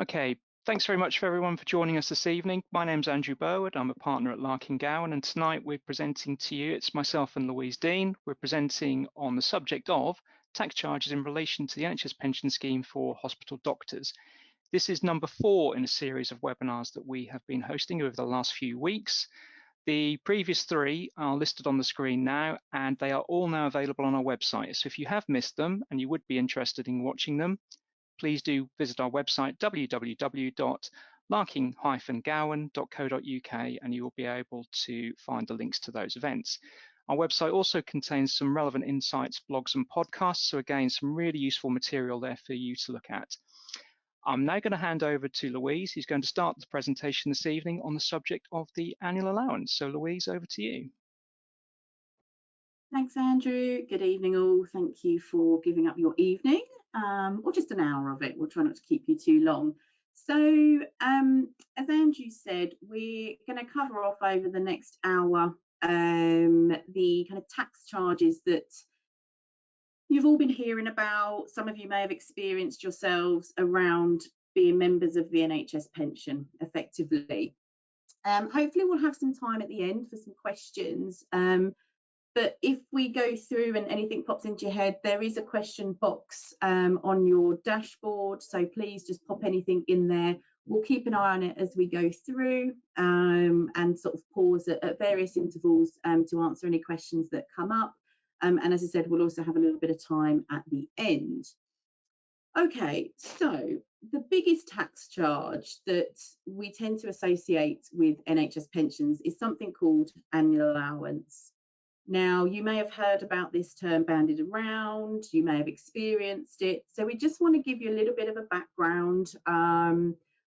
Okay, thanks very much for everyone for joining us this evening. My name's Andrew Burwood. I'm a partner at Larking, Gowen, and tonight we're presenting to you, it's myself and Louise Dean. We're presenting on the subject of tax charges in relation to the NHS pension scheme for hospital doctors. This is number 4 in a series of webinars that we have been hosting over the last few weeks. The previous 3 are listed on the screen now, and they are all now available on our website. So if you have missed them and you would be interested in watching them, please do visit our website, www.larking-gowen.co.uk, and you will be able to find the links to those events. Our website also contains some relevant insights, blogs and podcasts, so again, some really useful material there for you to look at. I'm now going to hand over to Louise, who's going to start the presentation this evening on the subject of the annual allowance. So Louise, over to you. Thanks, Andrew. Good evening, all. Thank you for giving up your evening, or just an hour of it. We'll try not to keep you too long. So, as Andrew said, we're going to cover off over the next hour the kind of tax charges that you've all been hearing about. Some of you may have experienced yourselves around being members of the NHS pension, effectively. Hopefully, we'll have some time at the end for some questions. But if we go through and anything pops into your head, there is a question box on your dashboard. So please just pop anything in there. We'll keep an eye on it as we go through and sort of pause at various intervals to answer any questions that come up. And as I said, we'll also have a little bit of time at the end. Okay, so the biggest tax charge that we tend to associate with NHS pensions is something called annual allowance. Now, you may have heard about this term bandied around, you may have experienced it. So we just want to give you a little bit of a background,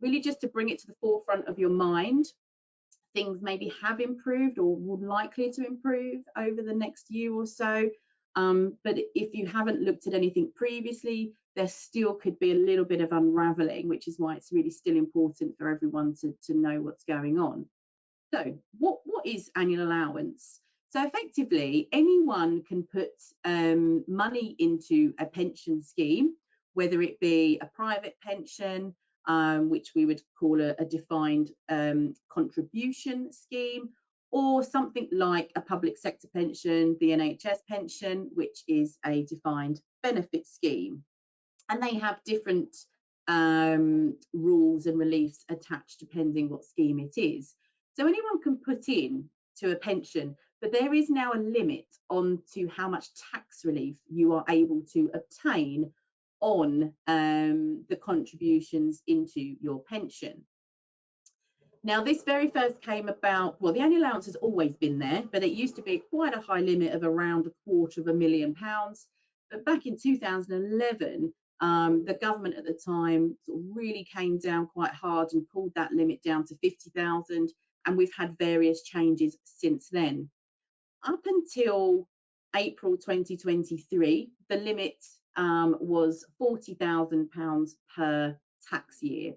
really just to bring it to the forefront of your mind. Things maybe have improved or would likely to improve over the next year or so. But if you haven't looked at anything previously, there still could be a little bit of unraveling, which is why it's really still important for everyone to know what's going on. So what is annual allowance? So effectively, anyone can put money into a pension scheme, whether it be a private pension, which we would call a defined contribution scheme, or something like a public sector pension, the NHS pension, which is a defined benefit scheme. And they have different rules and reliefs attached depending what scheme it is. So anyone can put in to a pension, but there is now a limit on to how much tax relief you are able to obtain on the contributions into your pension. Now, this very first came about, well, the annual allowance has always been there, but it used to be quite a high limit of around £250,000. But back in 2011, the government at the time sort of really came down quite hard and pulled that limit down to 50,000, and we've had various changes since then. Up until April 2023, the limit was £40,000 per tax year,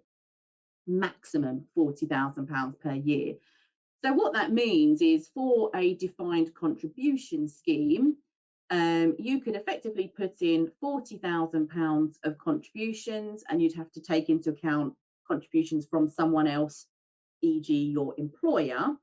maximum £40,000 per year. So what that means is for a defined contribution scheme, you could effectively put in £40,000 of contributions, and you'd have to take into account contributions from someone else, e.g. your employer,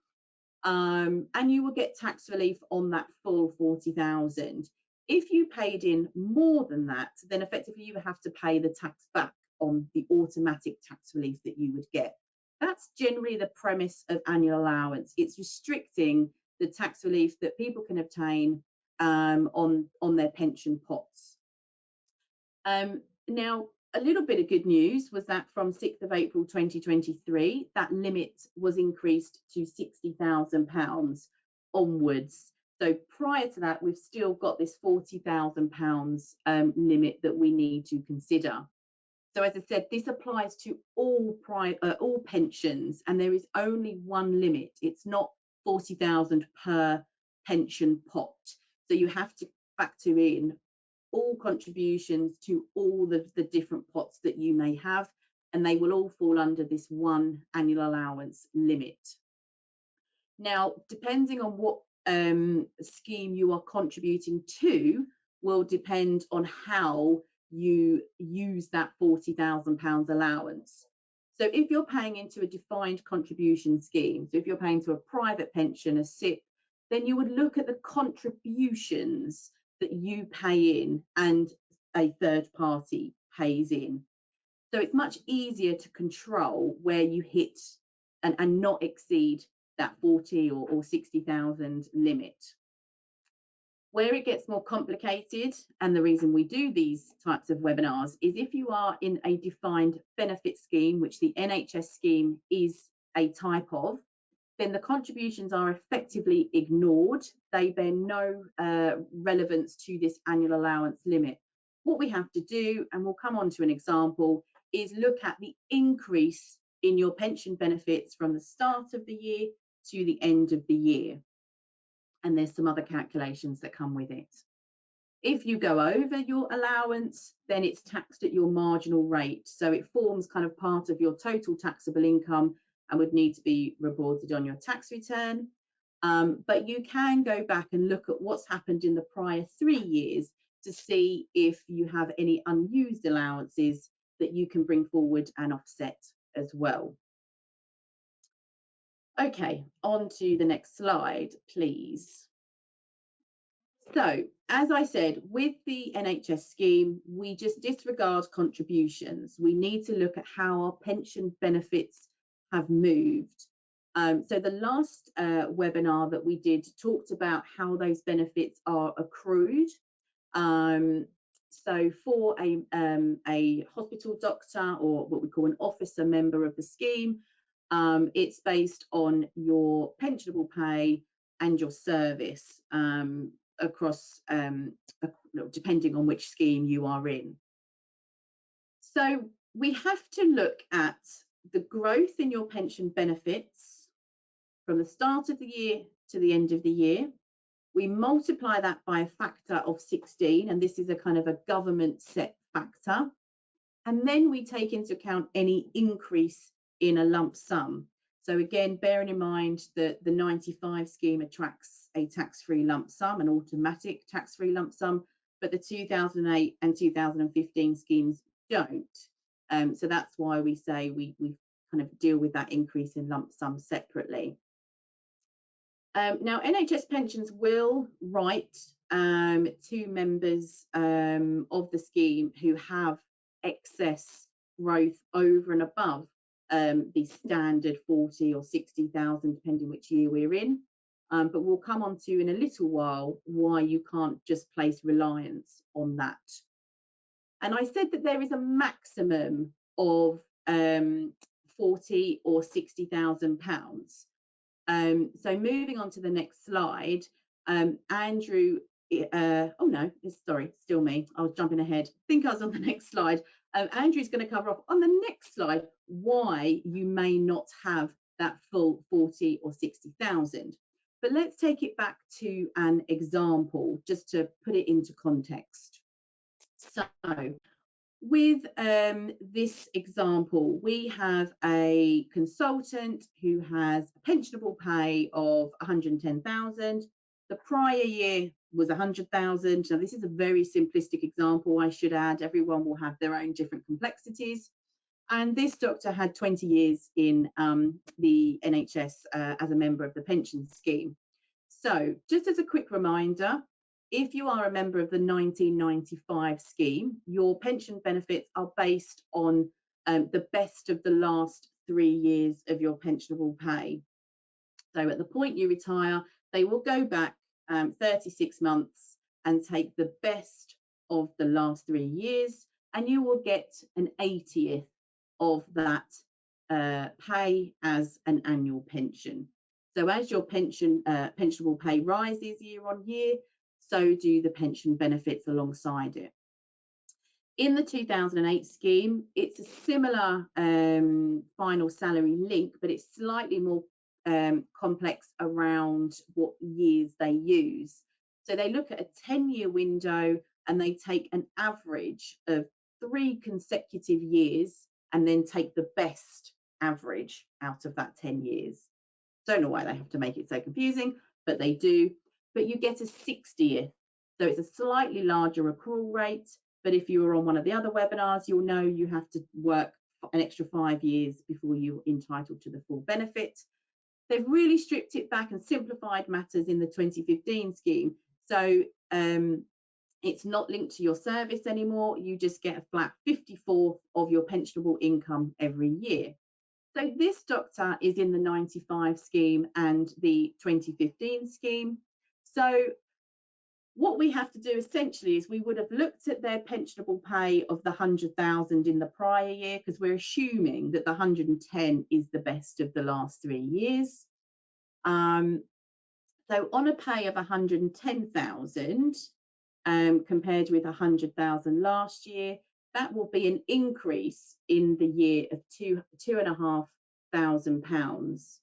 and you will get tax relief on that full 40,000. If you paid in more than that, then effectively you would have to pay the tax back on the automatic tax relief that you would get. That's generally the premise of annual allowance. It's restricting the tax relief that people can obtain on their pension pots. Now, a little bit of good news was that from 6th of April 2023, that limit was increased to £60,000 onwards. So prior to that, we've still got this £40,000 limit that we need to consider. So as I said, this applies to all pensions, and there is only one limit. It's not 40,000 per pension pot. So you have to factor in all contributions to all the different pots that you may have, and they will all fall under this one annual allowance limit. Now, depending on what scheme you are contributing to will depend on how you use that £40,000 allowance. So if you're paying into a defined contribution scheme, so if you're paying to a private pension, a SIP, then you would look at the contributions that you pay in and a third party pays in. So it's much easier to control where you hit and not exceed that 40 or 60,000 limit. Where it gets more complicated, and the reason we do these types of webinars, is if you are in a defined benefit scheme, which the NHS scheme is a type of, then the contributions are effectively ignored. They bear no relevance to this annual allowance limit. What we have to do, and we'll come on to an example, is look at the increase in your pension benefits from the start of the year to the end of the year. And there's some other calculations that come with it. If you go over your allowance, then it's taxed at your marginal rate. So it forms kind of part of your total taxable income and would need to be reported on your tax return. But you can go back and look at what's happened in the prior 3 years to see if you have any unused allowances that you can bring forward and offset as well. Okay, on to the next slide, please. So, as I said, with the NHS scheme, we just disregard contributions. We need to look at how our pension benefits have moved. So the last webinar that we did talked about how those benefits are accrued. So for a hospital doctor, or what we call an officer member of the scheme, it's based on your pensionable pay and your service across, depending on which scheme you are in. So we have to look at the growth in your pension benefits from the start of the year to the end of the year. We multiply that by a factor of 16, and this is a kind of a government set factor. And then we take into account any increase in a lump sum. So again, bearing in mind that the 95 scheme attracts a tax-free lump sum, an automatic tax-free lump sum, but the 2008 and 2015 schemes don't. So that's why we say we kind of deal with that increase in lump sum separately. Now, NHS pensions will write to members of the scheme who have excess growth over and above the standard 40 or 60,000, depending which year we're in. But we'll come on to in a little while why you can't just place reliance on that. And I said that there is a maximum of 40 or 60,000 pounds. So moving on to the next slide, Andrew, oh no, sorry, still me, I was jumping ahead. I think I was on the next slide. Andrew's going to cover off on the next slide why you may not have that full 40 or 60,000. But let's take it back to an example just to put it into context. So with this example, we have a consultant who has a pensionable pay of 110,000. The prior year was 100,000. Now, this is a very simplistic example, I should add. Everyone will have their own different complexities. And this doctor had 20 years in the NHS as a member of the pension scheme. So just as a quick reminder, if you are a member of the 1995 scheme, your pension benefits are based on the best of the last 3 years of your pensionable pay. So at the point you retire, they will go back 36 months and take the best of the last 3 years, and you will get an 80th of that pay as an annual pension. So as your pensionable pay rises year on year, so do the pension benefits alongside it. In the 2008 scheme, it's a similar final salary link, but it's slightly more complex around what years they use. So they look at a 10-year window and they take an average of 3 consecutive years and then take the best average out of that 10 years. Don't know why they have to make it so confusing, but they do. But you get a 60th. So it's a slightly larger accrual rate. But if you were on one of the other webinars, you'll know you have to work an extra 5 years before you're entitled to the full benefit. They've really stripped it back and simplified matters in the 2015 scheme. So it's not linked to your service anymore. You just get a flat 54th of your pensionable income every year. So this doctor is in the 95 scheme and the 2015 scheme. So what we have to do essentially is we would have looked at their pensionable pay of the 100,000 in the prior year, because we're assuming that the 110 is the best of the last 3 years. So on a pay of 110,000 compared with 100,000 last year, that will be an increase in the year of £2,500.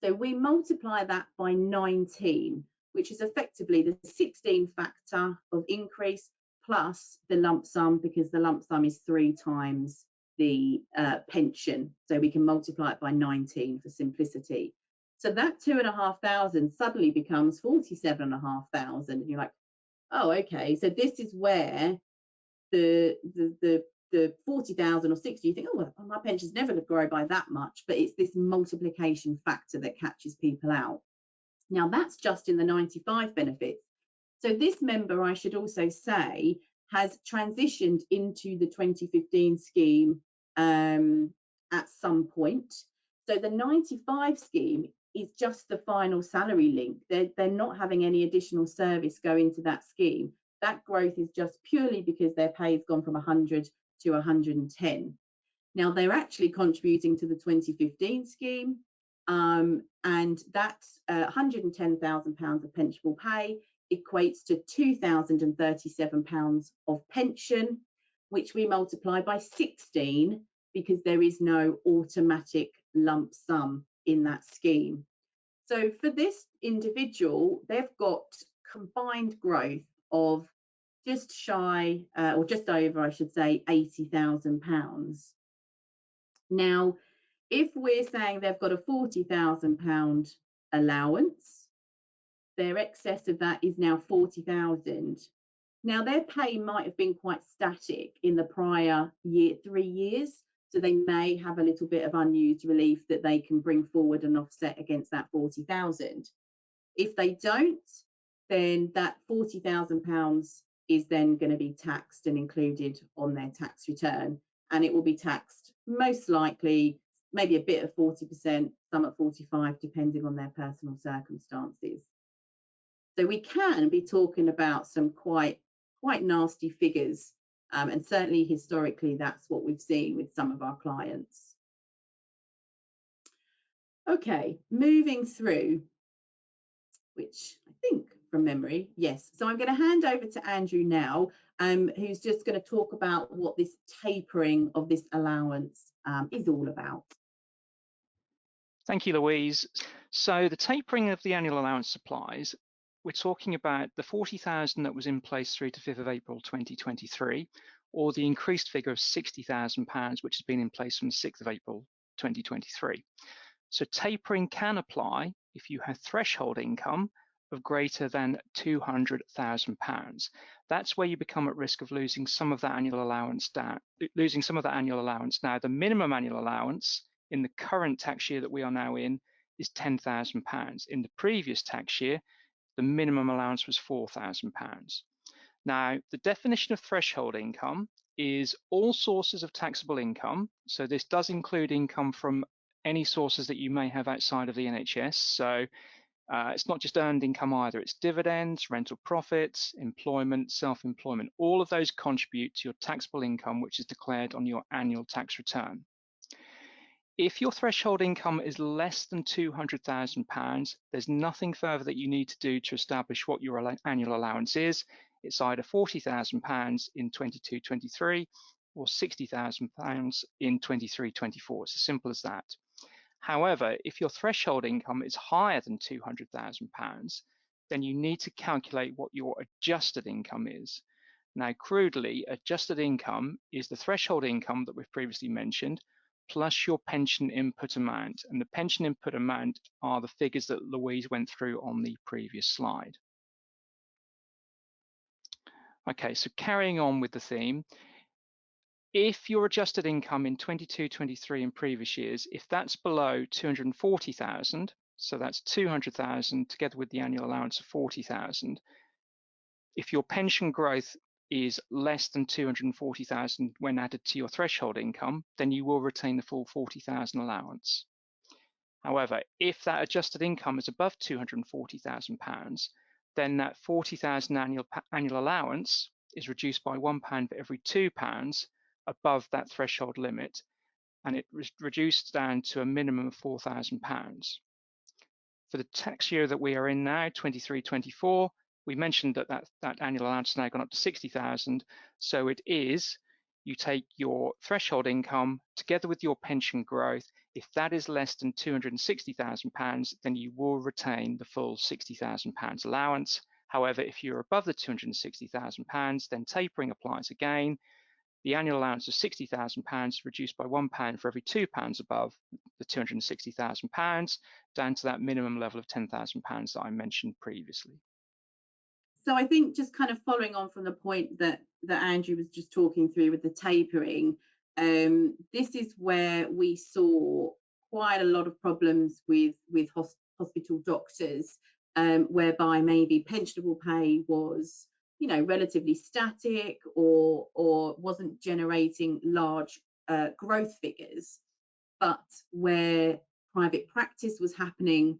So we multiply that by 19, which is effectively the 16 factor of increase plus the lump sum, because the lump sum is 3 times the pension. So we can multiply it by 19 for simplicity. So that 2,500 suddenly becomes 47,500, and you're like, oh, okay. So this is where the 40,000 or 60, you think, oh, well, my pension's never going to grow by that much, but it's this multiplication factor that catches people out. Now that's just in the 95 benefits. So this member, I should also say, has transitioned into the 2015 scheme at some point. So the 95 scheme is just the final salary link. They're not having any additional service go into that scheme. That growth is just purely because their pay has gone from 100 to 110. Now they're actually contributing to the 2015 scheme, and that's £110,000 of pensionable pay equates to £2,037 of pension, which we multiply by 16 because there is no automatic lump sum in that scheme. So for this individual, they've got combined growth of just shy, or just over, I should say, £80,000. Now, if we're saying they've got a £40,000 allowance, their excess of that is now 40,000. Now, their pay might have been quite static in the prior 3 years, so they may have a little bit of unused relief that they can bring forward and offset against that 40,000. If they don't, then that £40,000 is then going to be taxed and included on their tax return, and it will be taxed most likely maybe a bit of 40%, some at 45%, depending on their personal circumstances. So we can be talking about some quite nasty figures, and certainly historically that's what we've seen with some of our clients. Okay, moving through, which I think from memory, yes. So I'm going to hand over to Andrew now, who's just going to talk about what this tapering of this allowance is all about. Thank you, Louise. So the tapering of the annual allowance supplies, we're talking about the 40,000 that was in place through to 5th of April 2023, or the increased figure of £60,000, which has been in place from 6th of April 2023. So tapering can apply if you have threshold income of greater than £200,000. That's where you become at risk of losing some of that annual allowance Now, the minimum annual allowance in the current tax year that we are now in is £10,000. In the previous tax year, the minimum allowance was £4,000. Now, the definition of threshold income is all sources of taxable income. So this does include income from any sources that you may have outside of the NHS. So it's not just earned income either. It's dividends, rental profits, employment, self-employment. All of those contribute to your taxable income, which is declared on your annual tax return. If your threshold income is less than £200,000, there's nothing further that you need to do to establish what your annual allowance is. It's either £40,000 in 22-23 or £60,000 in 23-24. It's as simple as that. However, if your threshold income is higher than £200,000, then you need to calculate what your adjusted income is. Now, crudely, adjusted income is the threshold income that we've previously mentioned, plus your pension input amount. And the pension input amount are the figures that Louise went through on the previous slide. Okay, so carrying on with the theme, if your adjusted income in 22-23 and previous years, if that's below 240,000, so that's 200,000 together with the annual allowance of 40,000, if your pension growth is less than 240,000 when added to your threshold income, then you will retain the full 40,000 allowance. However, if that adjusted income is above £240,000, then that 40,000 annual allowance is reduced by £1 for every £2 above that threshold limit, and it reduced down to a minimum of £4,000. For the tax year that we are in now, 23-24, we mentioned that annual allowance has now gone up to 60,000. So it is, you take your threshold income together with your pension growth. If that is less than £260,000, then you will retain the full £60,000 allowance. However, if you're above the £260,000, then tapering applies again. The annual allowance of £60,000 reduced by £1 for every £2 above the £260,000, down to that minimum level of £10,000 that I mentioned previously. So I think just kind of following on from the point that Andrew was just talking through with the tapering, this is where we saw quite a lot of problems with hospital doctors, whereby maybe pensionable pay was, you know, relatively static or wasn't generating large growth figures, but where private practice was happening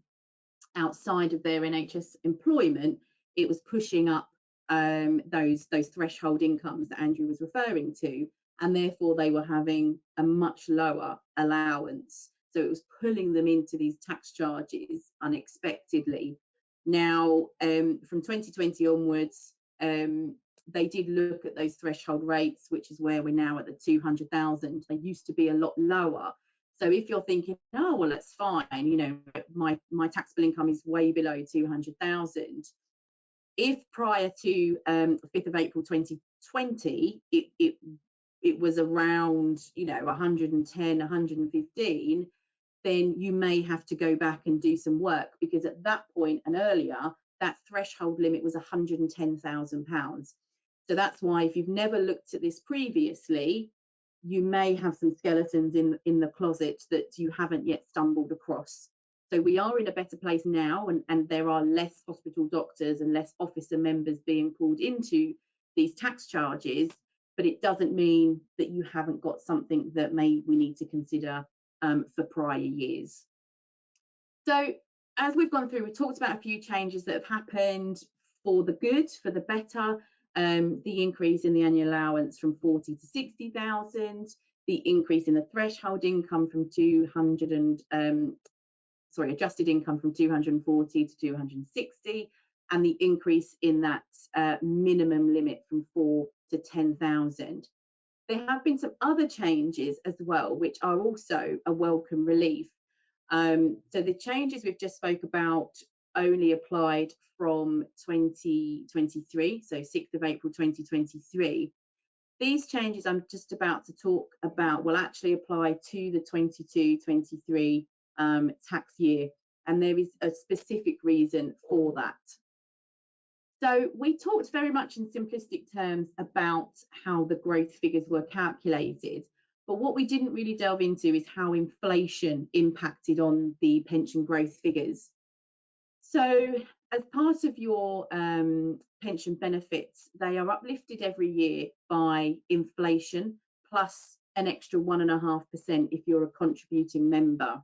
outside of their NHS employment, it was pushing up those threshold incomes that Andrew was referring to, and therefore they were having a much lower allowance. So it was pulling them into these tax charges unexpectedly. Now, from 2020 onwards, they did look at those threshold rates, which is where we're now at the 200,000. They used to be a lot lower. So if you're thinking, oh, well, that's fine, you know, my taxable income is way below 200,000. If prior to 5th of April 2020, it was around, you know, 110, 115, then you may have to go back and do some work, because at that point and earlier, that threshold limit was £110,000. So that's why if you've never looked at this previously, you may have some skeletons in the closet that you haven't yet stumbled across. So we are in a better place now, and there are less hospital doctors and less officer members being pulled into these tax charges, but it doesn't mean that you haven't got something that we need to consider for prior years. So as we've gone through, we've talked about a few changes that have happened for the good, for the better. The increase in the annual allowance from 40 to 60,000, the increase in the threshold income from adjusted income from 240 to 260, and the increase in that minimum limit from 4 to 10,000. There have been some other changes as well, which are also a welcome relief. So the changes we've just spoke about only applied from 2023, so 6th of April 2023. These changes I'm just about to talk about will actually apply to the 22-23 tax year, and there is a specific reason for that. So we talked very much in simplistic terms about how the growth figures were calculated, but what we didn't really delve into is how inflation impacted on the pension growth figures. So as part of your pension benefits, they are uplifted every year by inflation plus an extra 1.5% if you're a contributing member.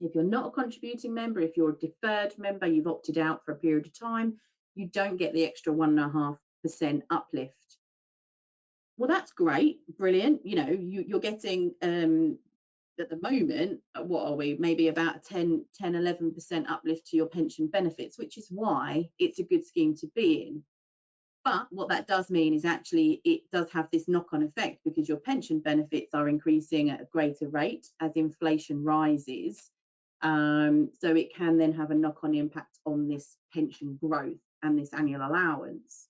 If you're not a contributing member, if you're a deferred member, you've opted out for a period of time, you don't get the extra 1.5% uplift. Well, that's great, brilliant. You know, you're getting at the moment, what are we, maybe about 10-11% uplift to your pension benefits, which is why it's a good scheme to be in. But what that does mean is actually it does have this knock-on effect, because your pension benefits are increasing at a greater rate as inflation rises. So it can then have a knock-on impact on this pension growth and this annual allowance.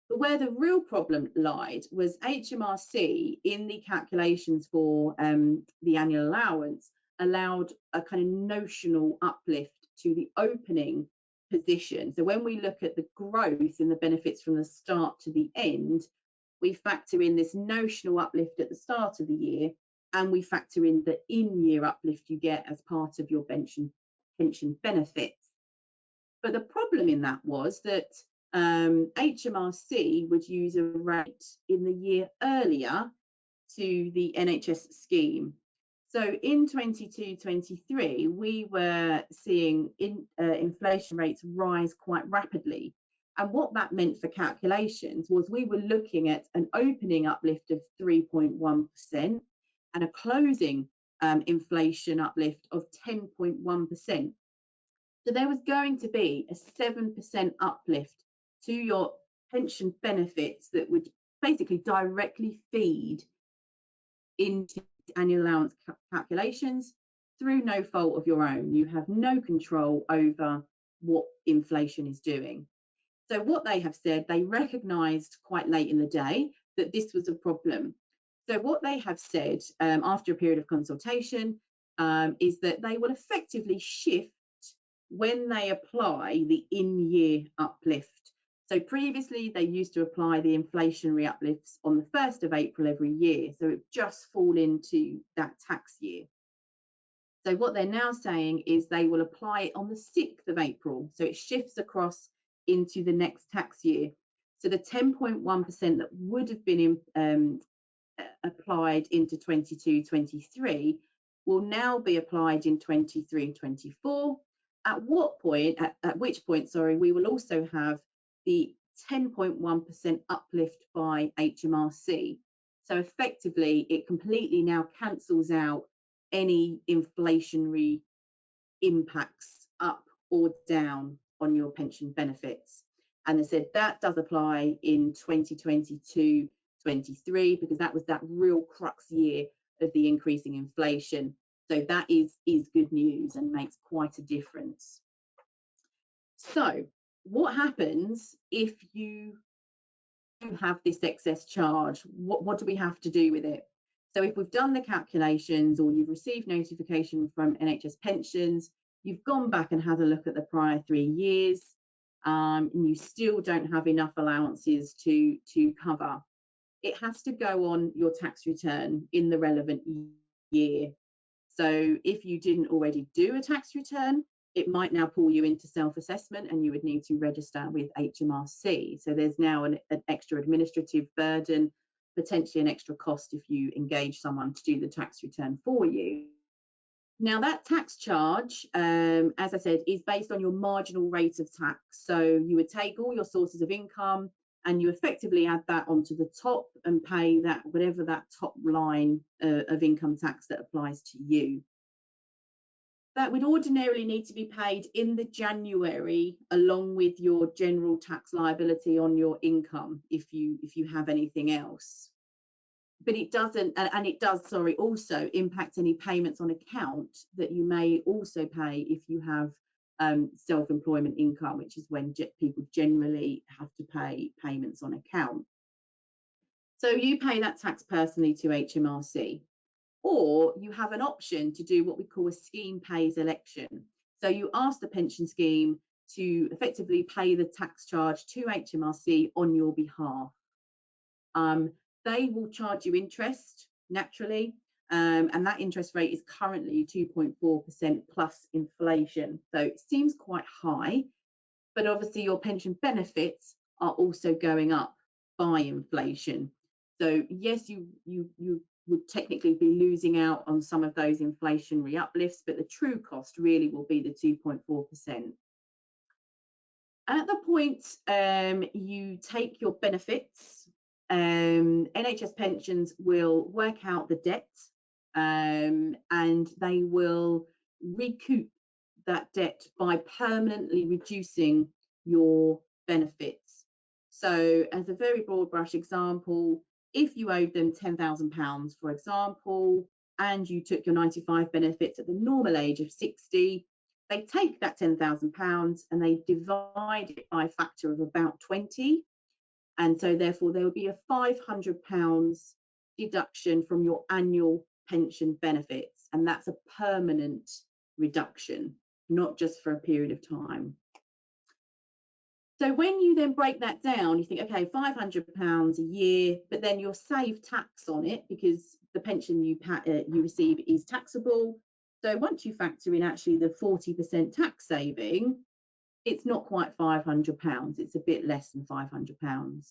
But where the real problem lied was HMRC, in the calculations for the annual allowance, allowed a kind of notional uplift to the opening position. So when we look at the growth in the benefits from the start to the end, we factor in this notional uplift at the start of the year, and we factor in the in-year uplift you get as part of your pension benefits. But the problem in that was that HMRC would use a rate in the year earlier to the NHS scheme. So in 22-23, we were seeing inflation rates rise quite rapidly. And what that meant for calculations was we were looking at an opening uplift of 3.1% and a closing inflation uplift of 10.1%. So there was going to be a 7% uplift to your pension benefits that would basically directly feed into annual allowance calculations through no fault of your own. You have no control over what inflation is doing. So what they have said, they recognised quite late in the day that this was a problem. So what they have said after a period of consultation is that they will effectively shift when they apply the in-year uplift. So previously they used to apply the inflationary uplifts on the 1st of April every year, so it just fall into that tax year. So what they're now saying is they will apply it on the 6th of April, so it shifts across into the next tax year. So the 10.1% that would have been applied into 22-23 will now be applied in 23-24. At which point, we will also have the 10.1% uplift by HMRC. So effectively, it completely now cancels out any inflationary impacts up or down on your pension benefits. And they said that does apply in 2022-23 because that was that real crux year of the increasing inflation. So that is good news and makes quite a difference. So what happens if you have this excess charge? What do we have to do with it? So if we've done the calculations or you've received notification from NHS pensions, you've gone back and had a look at the prior 3 years, and you still don't have enough allowances to cover, it has to go on your tax return in the relevant year. So if you didn't already do a tax return, it might now pull you into self-assessment and you would need to register with HMRC. So there's now an extra administrative burden, potentially an extra cost if you engage someone to do the tax return for you. Now that tax charge, as I said, is based on your marginal rate of tax. So you would take all your sources of income and you effectively add that onto the top and pay that, whatever that top line of income tax that applies to you. That would ordinarily need to be paid in the January along with your general tax liability on your income if you have anything else. But it doesn't, and it does, also impact any payments on account that you may also pay if you have self-employment income, which is when people generally have to pay payments on account. So you pay that tax personally to HMRC, or you have an option to do what we call a scheme pays election. So you ask the pension scheme to effectively pay the tax charge to HMRC on your behalf. They will charge you interest naturally, and that interest rate is currently 2.4% plus inflation. So it seems quite high, but obviously your pension benefits are also going up by inflation. So yes, you would technically be losing out on some of those inflationary uplifts, but the true cost really will be the 2.4%. At the point you take your benefits, NHS pensions will work out the debt and they will recoup that debt by permanently reducing your benefits. So as a very broad brush example, if you owed them £10,000, for example, and you took your 95 benefits at the normal age of 60, they take that £10,000 and they divide it by a factor of about 20. And so therefore there will be a £500 deduction from your annual pension benefits. And that's a permanent reduction, not just for a period of time. So when you then break that down, you think, okay, £500 a year, but then you'll save tax on it because the pension you receive is taxable. So once you factor in actually the 40% tax saving, it's not quite £500. It's a bit less than £500.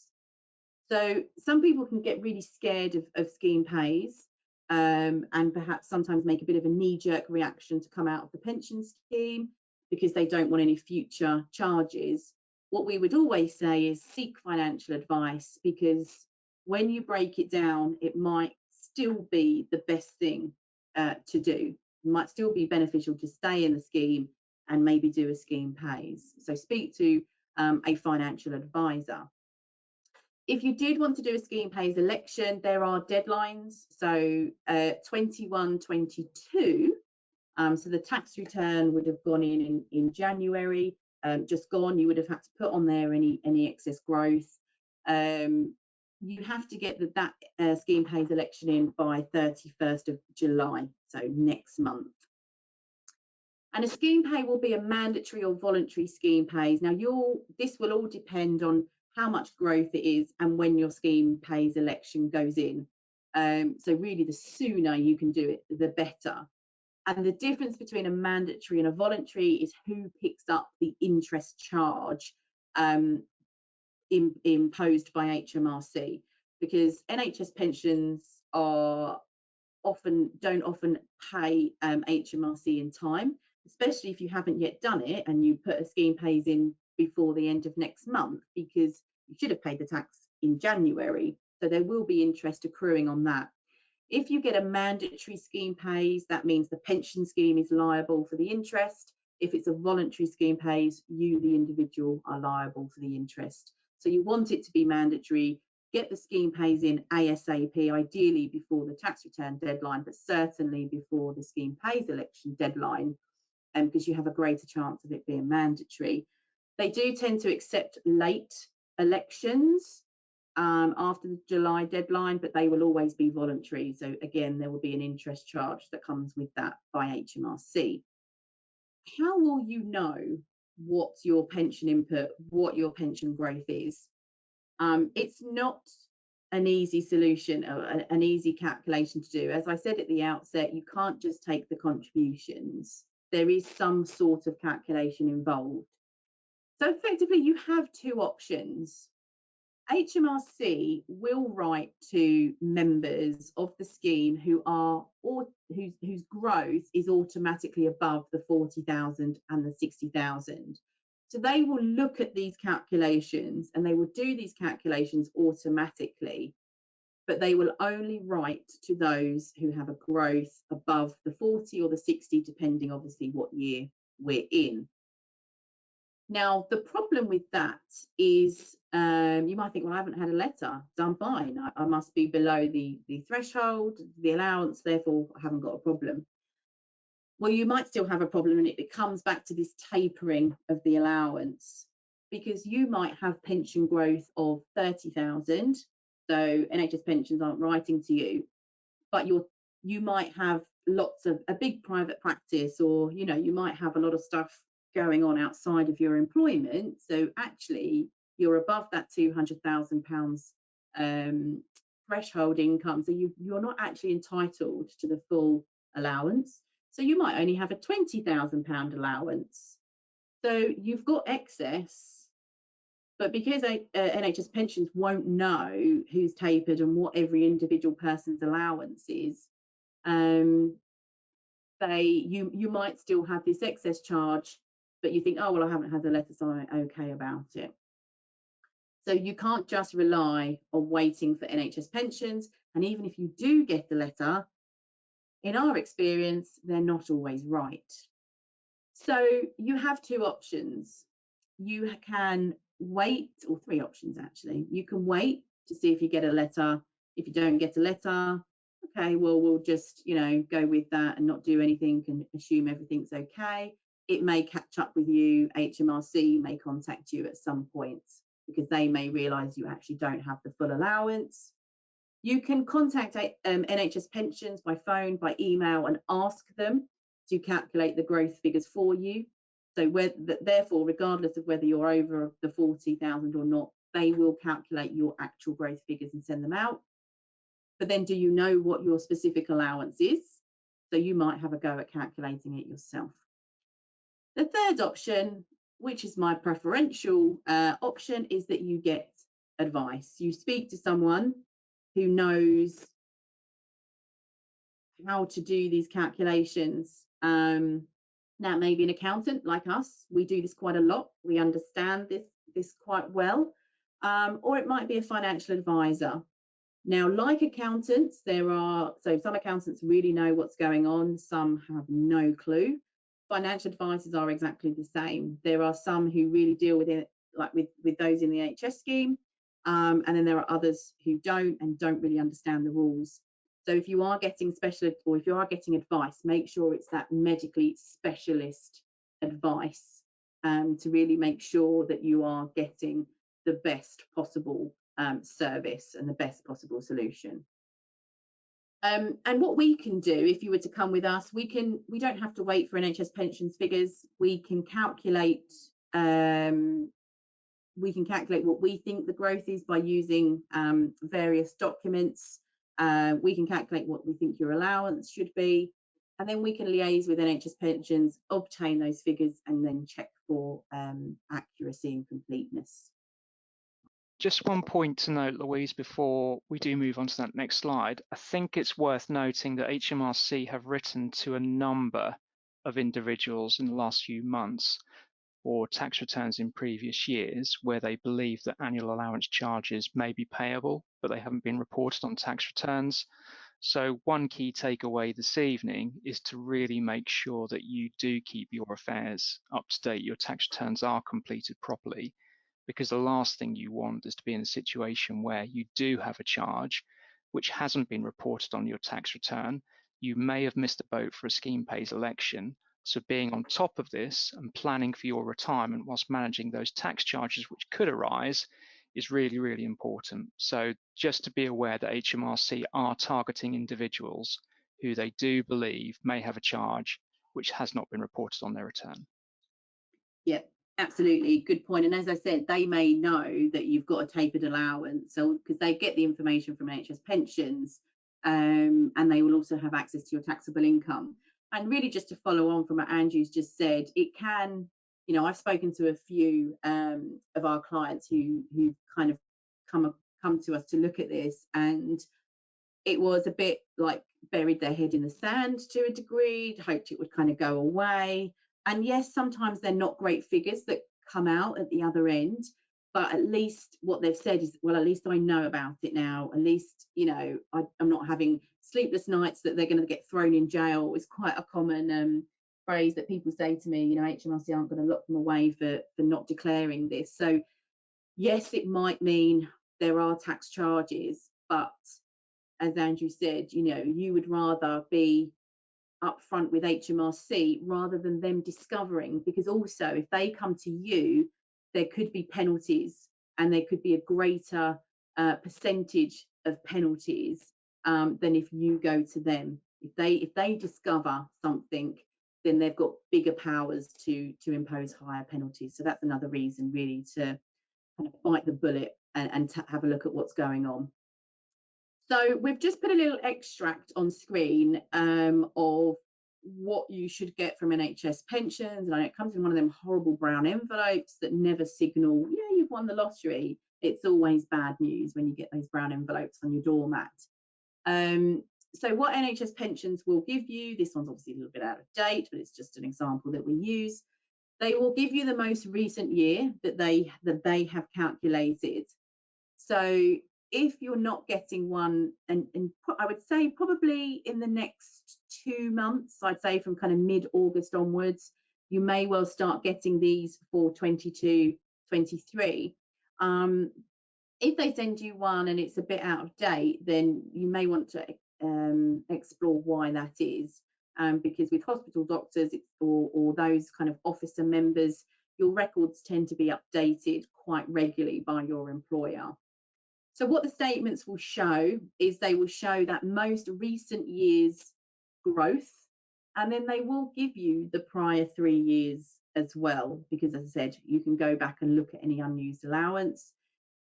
So some people can get really scared of scheme pays, and perhaps sometimes make a bit of a knee-jerk reaction to come out of the pension scheme because they don't want any future charges. What we would always say is seek financial advice, because when you break it down, it might still be the best thing to do. It might still be beneficial to stay in the scheme and maybe do a scheme pays. So speak to a financial advisor. If you did want to do a scheme pays election, there are deadlines. So 21/22, so the tax return would have gone in January, just gone. You would have had to put on there any excess growth. You have to get that scheme pays election in by 31st of July, so next month. And a scheme pay will be a mandatory or voluntary scheme pays. Now, this will all depend on how much growth it is and when your scheme pays election goes in. So really, the sooner you can do it, the better. And the difference between a mandatory and a voluntary is who picks up the interest charge imposed by HMRC, because NHS pensions don't often pay HMRC in time, especially if you haven't yet done it and you put a scheme pays in before the end of next month, because you should have paid the tax in January. So there will be interest accruing on that. If you get a mandatory scheme pays, that means the pension scheme is liable for the interest. If it's a voluntary scheme pays, you, the individual, are liable for the interest. So you want it to be mandatory. Get the scheme pays in ASAP, ideally before the tax return deadline, but certainly before the scheme pays election deadline, because you have a greater chance of it being mandatory. They do tend to accept late elections after the July deadline, but they will always be voluntary. So again, there will be an interest charge that comes with that by HMRC. How will you know what your pension input, what your pension growth is? It's not an easy solution or an easy calculation to do. As I said at the outset, you can't just take the contributions. There is some sort of calculation involved. So effectively, you have two options. HMRC will write to members of the scheme whose growth is automatically above the 40,000 and the 60,000. So they will look at these calculations and they will do these calculations automatically, but they will only write to those who have a growth above the 40 or the 60, depending obviously what year we're in. Now, the problem with that is you might think, well, I haven't had a letter, so I'm fine. I must be below the threshold, the allowance, therefore I haven't got a problem. Well, you might still have a problem, and it comes back to this tapering of the allowance, because you might have pension growth of 30,000, so NHS pensions aren't writing to you, but you might have lots of a big private practice, or you might have a lot of stuff going on outside of your employment, so actually you're above that £200,000 threshold income, so you're not actually entitled to the full allowance. So you might only have a £20,000 allowance. So you've got excess, but because NHS pensions won't know who's tapered and what every individual person's allowance is, you might still have this excess charge, but you think, oh, well, I haven't had the letter, so I'm okay about it. So you can't just rely on waiting for NHS pensions. And even if you do get the letter, in our experience, they're not always right. So you have two options. You can wait, or three options actually. You can wait to see if you get a letter. If you don't get a letter, okay, well, we'll just, go with that and not do anything and assume everything's okay. It may catch up with you. HMRC may contact you at some point because they may realise you actually don't have the full allowance. You can contact NHS pensions by phone, by email, and ask them to calculate the growth figures for you. So therefore, regardless of whether you're over the 40,000 or not, they will calculate your actual growth figures and send them out. But then do you know what your specific allowance is? So you might have a go at calculating it yourself. The third option, which is my preferential option, is that you get advice. You speak to someone who knows how to do these calculations. Now, maybe an accountant like us, we do this quite a lot. We understand this quite well. Or it might be a financial advisor. Now, like accountants, some accountants really know what's going on, some have no clue. Financial advisors are exactly the same. There are some who really deal with it, like with those in the NHS scheme, and then there are others who don't and don't really understand the rules. So if you are getting specialist, or if you are getting advice, make sure it's that medically specialist advice, to really make sure that you are getting the best possible service and the best possible solution. And what we can do, if you were to come with us, we don't have to wait for NHS pensions figures. We can calculate what we think the growth is by using various documents. We can calculate what we think your allowance should be, and then we can liaise with NHS pensions, obtain those figures, and then check for accuracy and completeness. Just one point to note, Louise, before we do move on to that next slide. I think it's worth noting that HMRC have written to a number of individuals in the last few months or tax returns in previous years where they believe that annual allowance charges may be payable, but they haven't been reported on tax returns. So one key takeaway this evening is to really make sure that you do keep your affairs up to date, your tax returns are completed properly, because the last thing you want is to be in a situation where you do have a charge which hasn't been reported on your tax return. You may have missed the boat for a scheme pays election. So being on top of this and planning for your retirement whilst managing those tax charges which could arise is really, really important. So just to be aware that HMRC are targeting individuals who they do believe may have a charge which has not been reported on their return. Yeah, absolutely, good point. And as I said, they may know that you've got a tapered allowance, so because they get the information from NHS pensions, and they will also have access to your taxable income. And really, just to follow on from what Andrew's just said, it can, I've spoken to a few of our clients who kind of come to us to look at this, and it was a bit like buried their head in the sand to a degree, hoped it would kind of go away. And yes, sometimes they're not great figures that come out at the other end, but at least what they've said is, well, at least I know about it now. At least, I'm not having sleepless nights that they're going to get thrown in jail. It's quite a common phrase that people say to me, HMRC aren't going to lock them away for not declaring this. So yes, it might mean there are tax charges, but as Andrew said, you would rather be upfront with HMRC rather than them discovering, because also if they come to you, there could be penalties, and there could be a greater percentage of penalties than if you go to them. If they discover something, then they've got bigger powers to impose higher penalties. So that's another reason really to kind of bite the bullet and to have a look at what's going on. So we've just put a little extract on screen of what you should get from NHS pensions. And it comes in one of them horrible brown envelopes that never signal, yeah, you've won the lottery. It's always bad news when you get those brown envelopes on your doormat. So what NHS pensions will give you, this one's obviously a little bit out of date, but it's just an example that we use. They will give you the most recent year that they have calculated. So if you're not getting one, and I would say probably in the next 2 months, I'd say from kind of mid-August onwards, you may well start getting these for 22-23. If they send you one and it's a bit out of date, then you may want to explore why that is, because with hospital doctors or those kind of officer members, your records tend to be updated quite regularly by your employer. So what the statements will show is they will show that most recent year's growth, and then they will give you the prior 3 years as well, because as I said, you can go back and look at any unused allowance.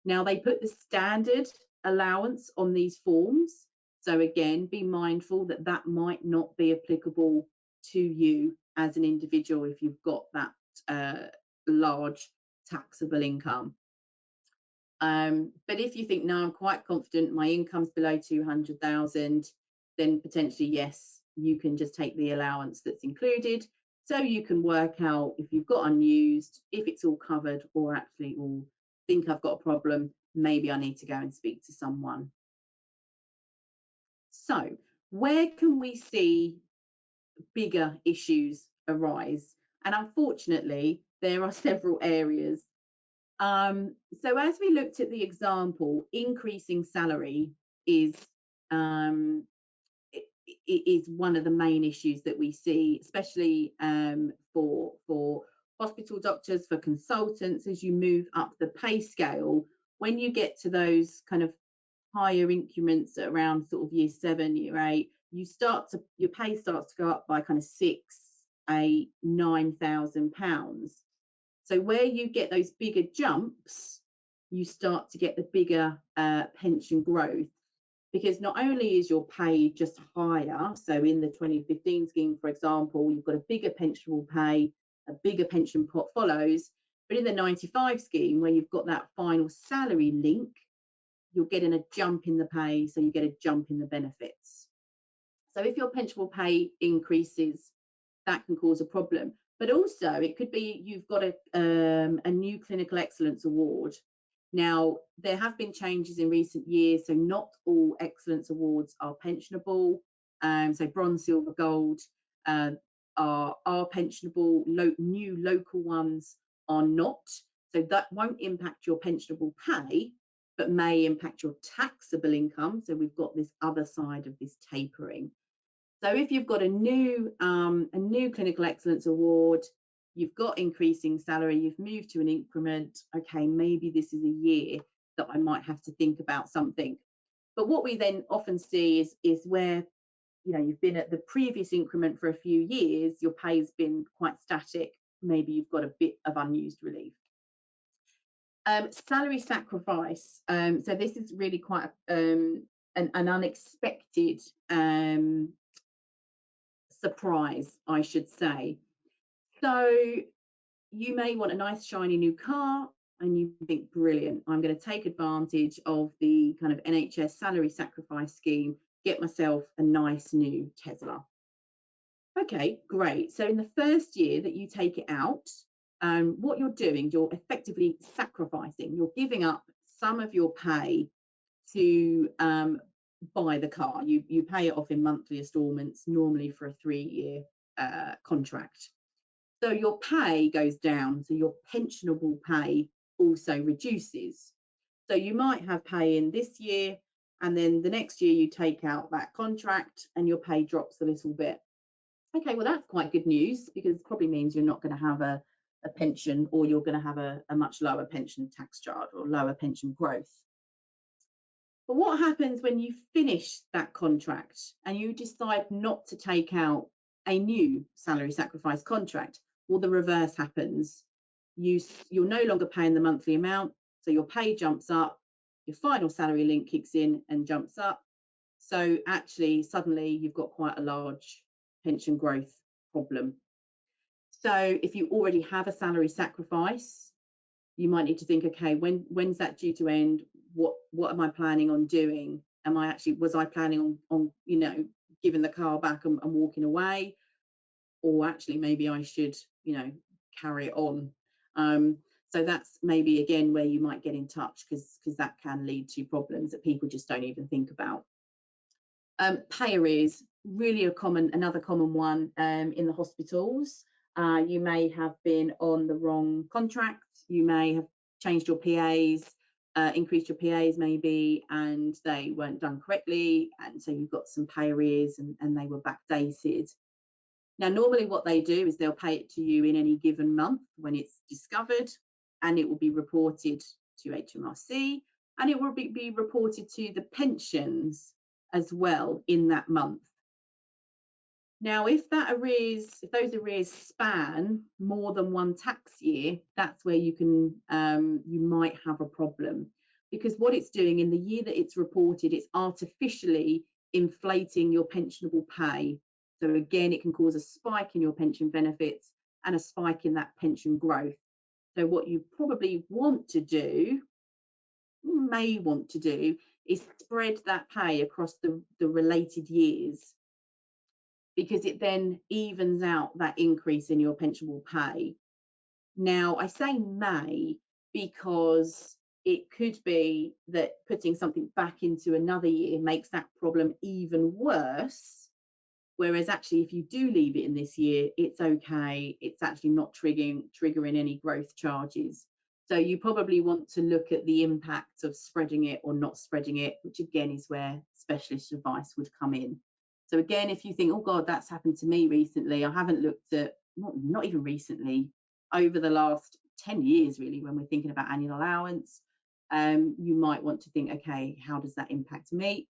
Now they put the standard allowance on these forms. So again, be mindful that that might not be applicable to you as an individual if you've got that large taxable income. But if you think, no, I'm quite confident my income's below 200,000, then potentially, yes, you can just take the allowance that's included. So you can work out if you've got unused, if it's all covered, or actually, oh, think I've got a problem, maybe I need to go and speak to someone. So where can we see bigger issues arise? And unfortunately, there are several areas. So as we looked at the example, increasing salary is is one of the main issues that we see, especially for hospital doctors, for consultants, as you move up the pay scale. When you get to those kind of higher increments at around sort of year 7, year 8, your pay starts to go up by kind of £6,000, £8,000, £9,000. So where you get those bigger jumps, you start to get the bigger pension growth, because not only is your pay just higher, so in the 2015 scheme, for example, you've got a bigger pensionable pay, a bigger pension pot follows, but in the 95 scheme, where you've got that final salary link, you're getting a jump in the pay, so you get a jump in the benefits. So if your pensionable pay increases, that can cause a problem. But also it could be you've got a new clinical excellence award. Now, there have been changes in recent years, so not all excellence awards are pensionable. So bronze, silver, gold are pensionable. New local ones are not. So that won't impact your pensionable pay, but may impact your taxable income. So we've got this other side of this tapering. So if you've got a new clinical excellence award, you've got increasing salary, you've moved to an increment, okay, maybe this is a year that I might have to think about something. But what we then often see is where, you know, you've been at the previous increment for a few years, your pay's been quite static, maybe you've got a bit of unused relief. Salary sacrifice. So this is really quite an unexpected surprise, I should say. So you may want a nice shiny new car and you think, brilliant, I'm going to take advantage of the kind of NHS salary sacrifice scheme, get myself a nice new Tesla. Okay, great. So in the first year that you take it out, what you're doing, you're effectively sacrificing, you're giving up some of your pay to buy the car. You pay it off in monthly installments, normally for a 3-year contract. So your pay goes down, so your pensionable pay also reduces. So you might have pay in this year, and then the next year you take out that contract and your pay drops a little bit. Okay, well, that's quite good news, because it probably means you're not going to have a pension, or you're going to have a much lower pension tax charge or lower pension growth. But what happens when you finish that contract and you decide not to take out a new salary sacrifice contract? Well, the reverse happens. You're no longer paying the monthly amount, so your pay jumps up, your final salary link kicks in and jumps up. So actually, suddenly you've got quite a large pension growth problem. So if you already have a salary sacrifice, you might need to think, okay, when's that due to end? What am I planning on doing? Was I planning on you know, giving the car back and walking away? Or actually maybe I should, you know, carry it on. So that's maybe again where you might get in touch, because that can lead to problems that people just don't even think about. Pay arrears, really another common one in the hospitals. You may have been on the wrong contract, you may have changed your PAs, increased your PAs maybe, and they weren't done correctly, and so you've got some pay arrears and they were backdated. Now, normally what they do is they'll pay it to you in any given month when it's discovered, and it will be reported to HMRC, and it will be reported to the pensions as well in that month. Now, if those arrears span more than one tax year, that's where you might have a problem, because what it's doing in the year that it's reported, it's artificially inflating your pensionable pay. So again, it can cause a spike in your pension benefits and a spike in that pension growth. So what you probably may want to do, is spread that pay across the related years, because it then evens out that increase in your pensionable pay. Now, I say may because it could be that putting something back into another year makes that problem even worse, whereas actually if you do leave it in this year, it's okay. It's actually not triggering any growth charges. So you probably want to look at the impact of spreading it or not spreading it, which again is where specialist advice would come in. So again, if you think, oh God, that's happened to me recently, I haven't looked at, not even recently, over the last 10 years really, when we're thinking about annual allowance, you might want to think, okay, how does that impact me?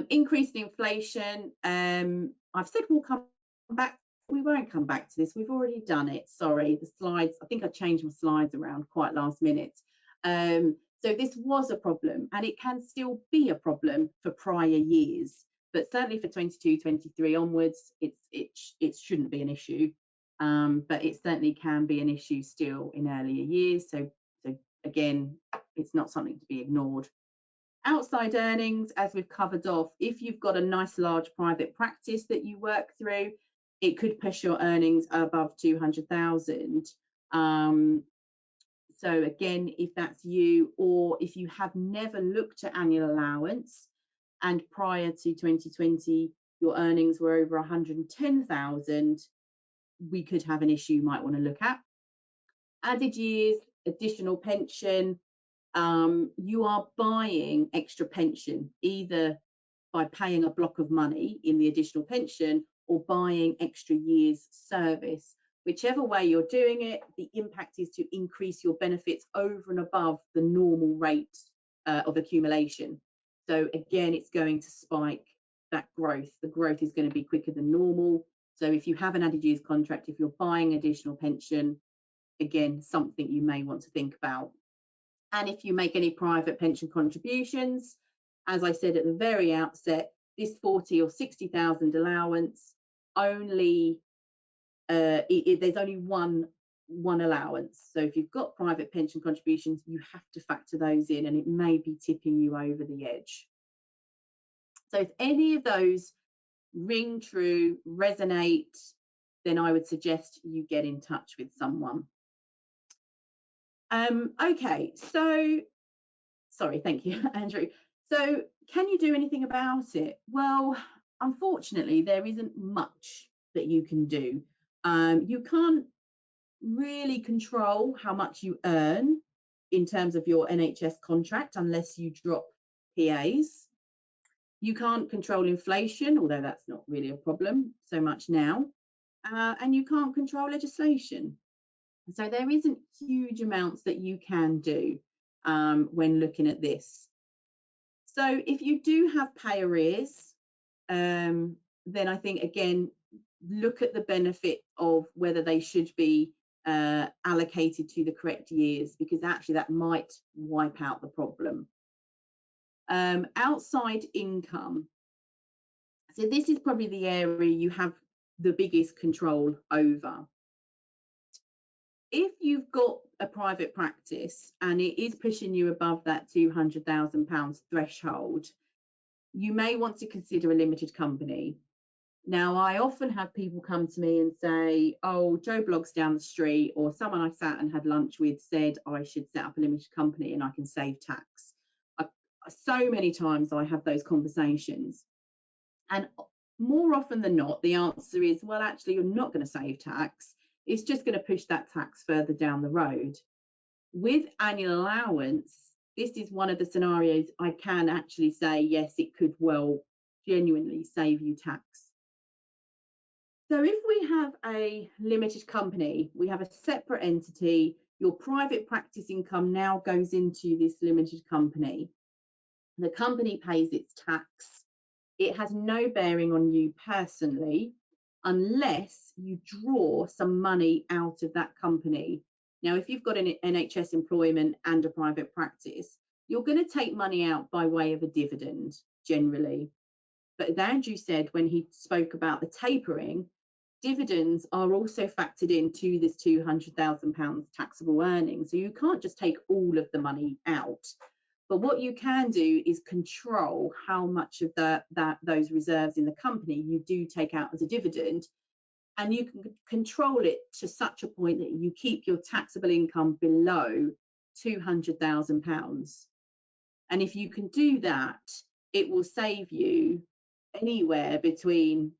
Increased inflation, I've said we'll come back. We won't come back to this. We've already done it. Sorry, the slides. I think I changed my slides around quite last minute. So this was a problem, and it can still be a problem for prior years, but certainly for 22, 23 onwards, it shouldn't be an issue. But it certainly can be an issue still in earlier years. So again, it's not something to be ignored. Outside earnings, as we've covered off, if you've got a nice large private practice that you work through, it could push your earnings above 200,000. So again, if that's you, or if you have never looked at annual allowance and prior to 2020 your earnings were over 110,000, we could have an issue you might want to look at. Added years, additional pension, you are buying extra pension either by paying a block of money in the additional pension or buying extra years service. Whichever way you're doing it, the impact is to increase your benefits over and above the normal rate of accumulation. So again, it's going to spike that growth. The growth is going to be quicker than normal. So if you have an added years contract, if you're buying additional pension, again, something you may want to think about. And if you make any private pension contributions, as I said at the very outset, this 40 or 60,000 allowance only, there's only one allowance. So if you've got private pension contributions, you have to factor those in, and it may be tipping you over the edge. So if any of those ring true, resonate, then I would suggest you get in touch with someone. Okay, so, sorry, thank you, Andrew. So can you do anything about it? Well, unfortunately, there isn't much that you can do. You can't really control how much you earn in terms of your NHS contract unless you drop PAs. You can't control inflation, although that's not really a problem so much now. And you can't control legislation. So there isn't huge amounts that you can do when looking at this. So if you do have pay arrears, then I think, again, look at the benefit of whether they should be allocated to the correct years, because actually that might wipe out the problem. Outside income. So this is probably the area you have the biggest control over. If you've got a private practice and it is pushing you above that £200,000 threshold, you may want to consider a limited company. Now, I often have people come to me and say, oh, Joe Blogs down the street or someone I sat and had lunch with said I should set up a limited company and I can save tax. So many times I have those conversations, and more often than not, the answer is, well, actually, you're not going to save tax. It's just going to push that tax further down the road. With annual allowance, this is one of the scenarios I can actually say, yes, it could well genuinely save you tax. So if we have a limited company, we have a separate entity, your private practice income now goes into this limited company. The company pays its tax. it has no bearing on you personally unless you draw some money out of that company. Now, if you've got an NHS employment and a private practice, you're going to take money out by way of a dividend generally. But as Andrew said when he spoke about the tapering, dividends are also factored into this £200,000 taxable earnings. So you can't just take all of the money out. But what you can do is control how much of those reserves in the company you do take out as a dividend. And you can control it to such a point that you keep your taxable income below £200,000. And if you can do that, it will save you anywhere between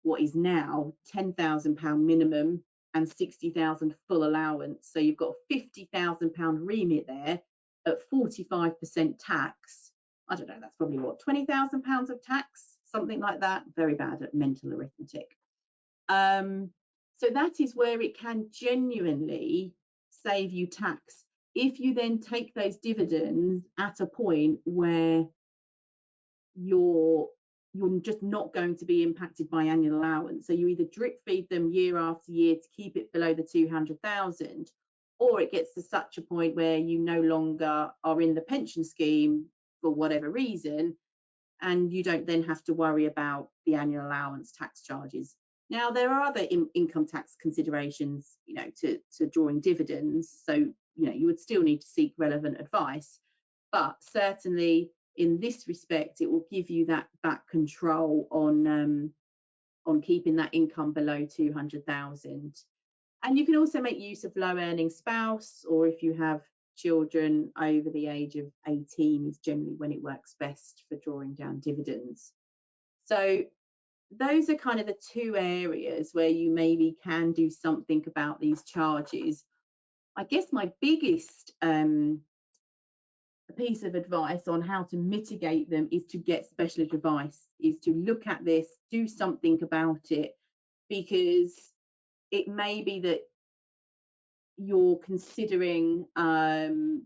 what is now £10,000 minimum and £60,000 full allowance. So you've got a £50,000 remit there at 45% tax. I don't know, that's probably what, £20,000 of tax, something like that. Very bad at mental arithmetic. So that is where it can genuinely save you tax. If you then take those dividends at a point where you're just not going to be impacted by annual allowance, so you either drip feed them year after year to keep it below the 200,000, or it gets to such a point where you no longer are in the pension scheme for whatever reason, and you don't then have to worry about the annual allowance tax charges. Now, there are other income tax considerations, to drawing dividends. So, you would still need to seek relevant advice, but certainly in this respect, it will give you that control on keeping that income below 200,000. And you can also make use of low earning spouse, or if you have children over the age of 18 is generally when it works best for drawing down dividends. So those are kind of the two areas where you maybe can do something about these charges. I guess my biggest piece of advice on how to mitigate them is to get specialist advice, is to look at this, do something about it, because it may be that you're considering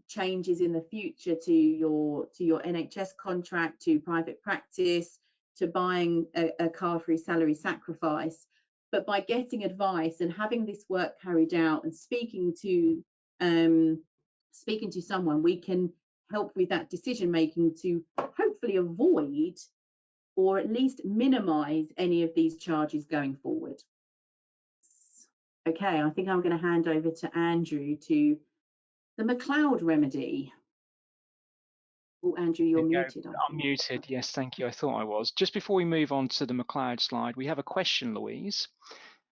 changes in the future to your NHS contract, to private practice, to buying a car through salary sacrifice. But by getting advice and having this work carried out and speaking to someone, we can help with that decision making to hopefully avoid or at least minimize any of these charges going forward. Okay, I think I'm going to hand over to Andrew to the McLeod remedy. Oh, Andrew, you're muted. I'm muted. Yes, thank you. I thought I was. Just before we move on to the McLeod slide, we have a question, Louise,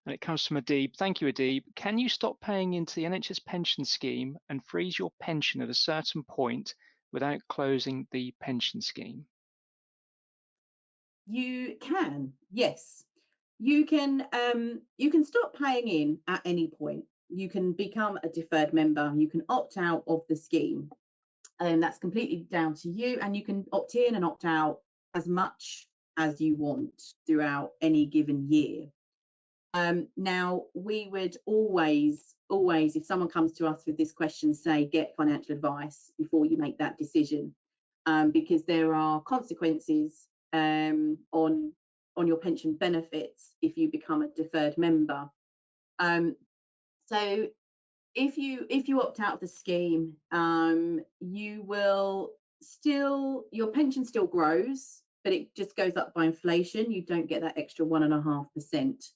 and it comes from Adib. Thank you, Adib. Can you stop paying into the NHS pension scheme and freeze your pension at a certain point without closing the pension scheme? You can, yes. You can stop paying in at any point. You can become a deferred member. You can opt out of the scheme. And that's completely down to you. And you can opt in and opt out as much as you want throughout any given year. Now, we would always, if someone comes to us with this question, say, get financial advice before you make that decision, because there are consequences on your pension benefits if you become a deferred member. So if you opt out of the scheme, you will your pension still grows, but it just goes up by inflation. You don't get that extra 1.5%.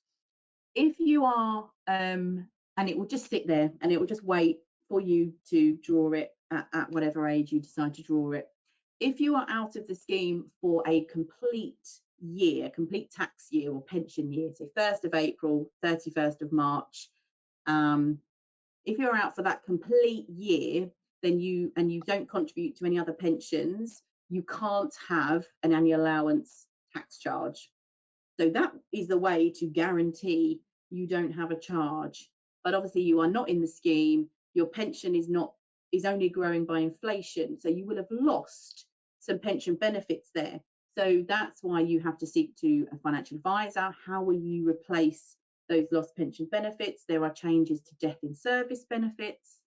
If you are, and it will just sit there and it will just wait for you to draw it at whatever age you decide to draw it. If you are out of the scheme for a complete year, complete tax year or pension year, so 1st of April, 31st of March, if you're out for that complete year, then you don't contribute to any other pensions, you can't have an annual allowance tax charge. So that is the way to guarantee you don't have a charge. But obviously you are not in the scheme, your pension is only growing by inflation, so you will have lost some pension benefits there. So that's why you have to seek to a financial advisor. How will you replace those lost pension benefits? There are changes to death in service benefits.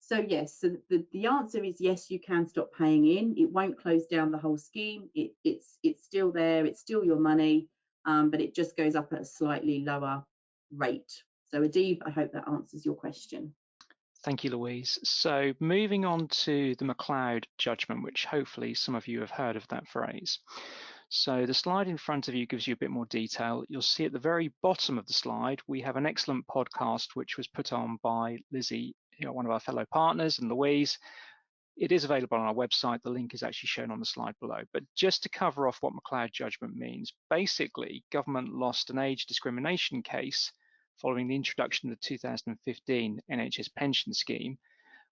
So yes, so the answer is yes, you can stop paying in. It won't close down the whole scheme. It's still there. It's still your money, but it just goes up at a slightly lower rate. So Adib, I hope that answers your question. Thank you, Louise. So moving on to the McLeod judgment, which hopefully some of you have heard of that phrase. So the slide in front of you gives you a bit more detail. You'll see at the very bottom of the slide, we have an excellent podcast which was put on by Lizzie, one of our fellow partners, and Louise. It is available on our website. The link is actually shown on the slide below. But just to cover off what McLeod judgment means, basically, government lost an age discrimination case following the introduction of the 2015 NHS pension scheme,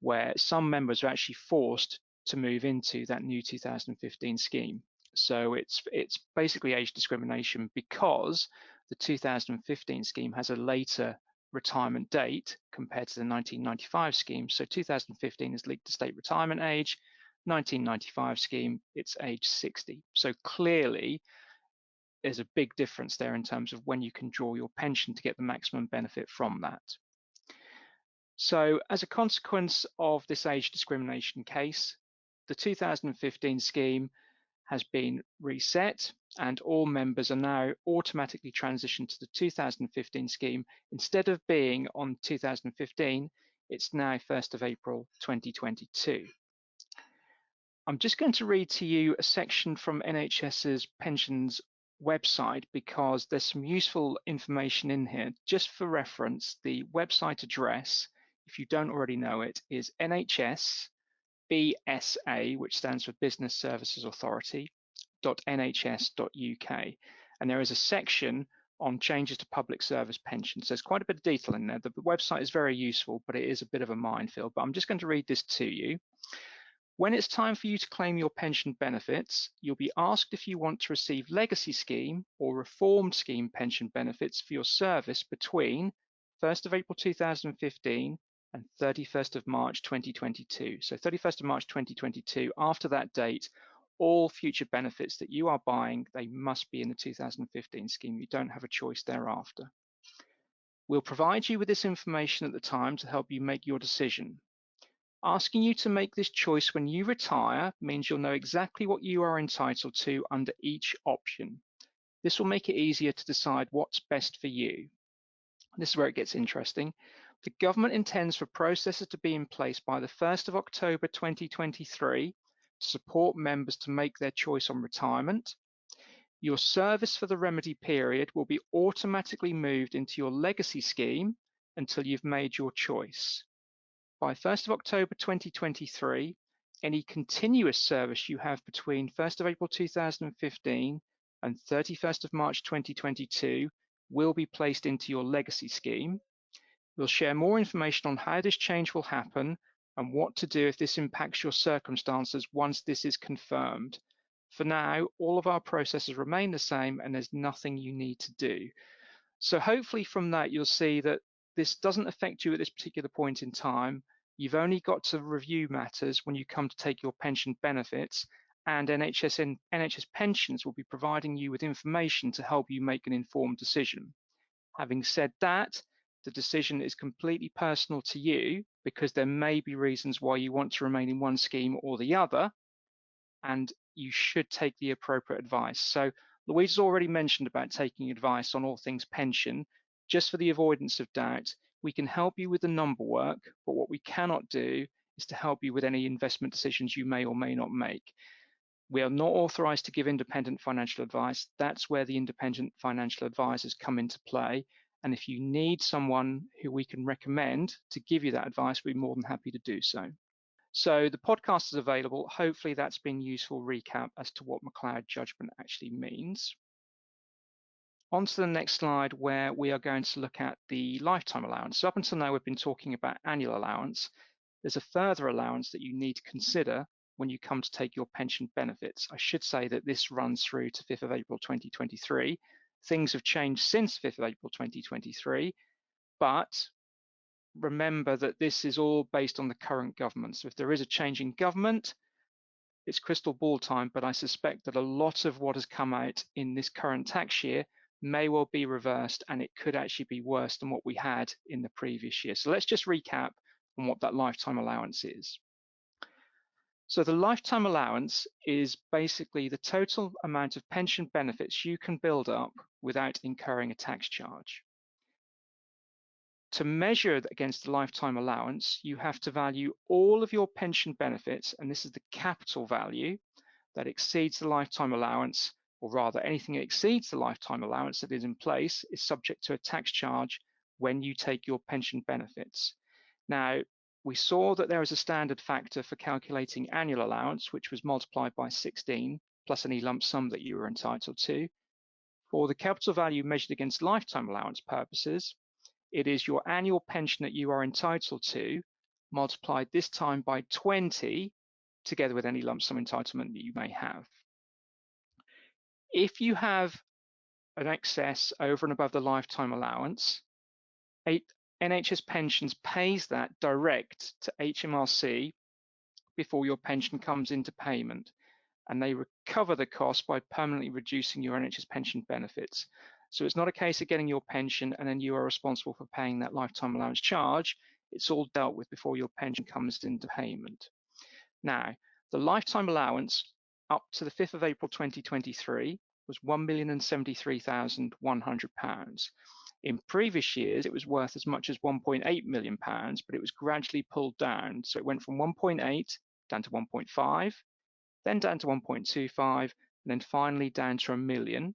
where some members are actually forced to move into that new 2015 scheme. So it's basically age discrimination because the 2015 scheme has a later retirement date compared to the 1995 scheme. So 2015 is linked to state retirement age, 1995 scheme, it's age 60. So clearly there's a big difference there in terms of when you can draw your pension to get the maximum benefit from that. So as a consequence of this age discrimination case, the 2015 scheme has been reset and all members are now automatically transitioned to the 2015 scheme. Instead of being on 2015, it's now 1st of April 2022. I'm just going to read to you a section from NHS's pensions website because there's some useful information in here. Just for reference, the website address, if you don't already know it, is NHS BSA, which stands for Business Services Authority, .nhs.uk. And there is a section on changes to public service pensions. There's quite a bit of detail in there. The website is very useful, but it is a bit of a minefield. But I'm just going to read this to you. When it's time for you to claim your pension benefits, you'll be asked if you want to receive legacy scheme or reformed scheme pension benefits for your service between 1st of April 2015 and 31st of March 2022. So 31st of March 2022, after that date, all future benefits that you are buying, they must be in the 2015 scheme. You don't have a choice thereafter. We'll provide you with this information at the time to help you make your decision. Asking you to make this choice when you retire means you'll know exactly what you are entitled to under each option. This will make it easier to decide what's best for you. This is where it gets interesting. The government intends for processes to be in place by the 1st of October 2023 to support members to make their choice on retirement. Your service for the remedy period will be automatically moved into your legacy scheme until you've made your choice. By 1st of October 2023, any continuous service you have between 1st of April 2015 and 31st of March 2022 will be placed into your legacy scheme. We'll share more information on how this change will happen and what to do if this impacts your circumstances once this is confirmed. For now, all of our processes remain the same and there's nothing you need to do. So hopefully from that, you'll see that this doesn't affect you at this particular point in time. You've only got to review matters when you come to take your pension benefits, and NHS Pensions will be providing you with information to help you make an informed decision. Having said that, the decision is completely personal to you because there may be reasons why you want to remain in one scheme or the other, and you should take the appropriate advice. So Louise has already mentioned about taking advice on all things pension. Just for the avoidance of doubt, we can help you with the number work, but what we cannot do is to help you with any investment decisions you may or may not make. We are not authorized to give independent financial advice. That's where the independent financial advisors come into play. And if you need someone who we can recommend to give you that advice, we're more than happy to do so. So the podcast is available. Hopefully that's been a useful recap as to what McLeod judgment actually means. On to the next slide, where we are going to look at the lifetime allowance. So up until now, we've been talking about annual allowance. There's a further allowance that you need to consider when you come to take your pension benefits. I should say that this runs through to 5th of April 2023. Things have changed since 5th of April 2023, but remember that this is all based on the current government. So if there is a change in government, it's crystal ball time, but I suspect that a lot of what has come out in this current tax year may well be reversed, and it could actually be worse than what we had in the previous year. So let's just recap on what that lifetime allowance is. So the lifetime allowance is basically the total amount of pension benefits you can build up without incurring a tax charge. To measure against the lifetime allowance, you have to value all of your pension benefits, and this is the capital value that exceeds the lifetime allowance, or rather anything that exceeds the lifetime allowance that is in place is subject to a tax charge when you take your pension benefits. Now, we saw that there is a standard factor for calculating annual allowance, which was multiplied by 16, plus any lump sum that you were entitled to. For the capital value measured against lifetime allowance purposes, it is your annual pension that you are entitled to, multiplied this time by 20, together with any lump sum entitlement that you may have. If you have an excess over and above the lifetime allowance, NHS Pensions pays that direct to HMRC before your pension comes into payment, and they recover the cost by permanently reducing your NHS pension benefits. So it's not a case of getting your pension and then you are responsible for paying that lifetime allowance charge. It's all dealt with before your pension comes into payment. Now, the lifetime allowance up to the 5th of April 2023 was £1,073,100. In previous years, it was worth as much as £1.8 million, but it was gradually pulled down. So it went from 1.8 down to 1.5, then down to 1.25, and then finally down to £1 million.